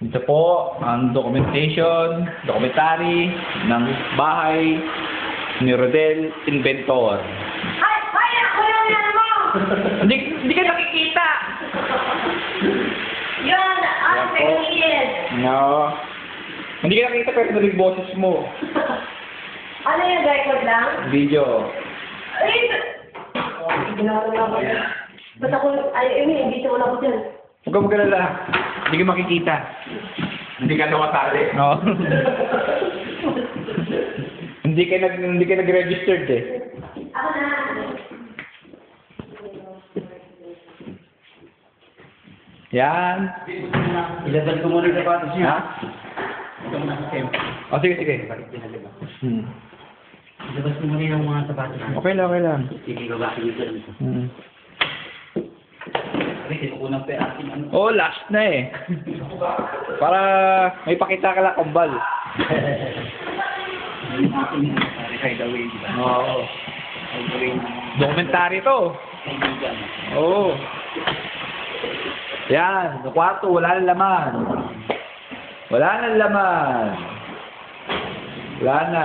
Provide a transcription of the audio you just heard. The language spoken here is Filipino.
Ito po ang documentary ng bahay ni Rodel Inventor. Ay! Ay! Ako yung yan mo! Hindi ka nakikita! Yun! Ang tingin! No. Hindi ka nakikita pero narinig boses mo. Ano yung record lang? Video. Ay! Ginawa na ako. Ba't ako, ay, hindi ko na ako dyan. Huwag ka mag-alala. Hindi ka makikita. Hindi ka nakasali. No. Hindi ka nag-registered eh. Ako na. Yan. Ilabas ko muna yung sapatos niya. Ha? Ito muna sa tempo. O sige, sige. Ilabas ko muna yung mga sapatos niya. Okay lang, okay lang. Sige, babaki dito. Kasi kukunang pa ating ano. Oh, last na eh. Para may pakita ka lang kambal. Right away, di ba? Oo. Dokumentary to. Oo. Yan, sa kwarto, wala nang laman. Wala nang laman. Wala na.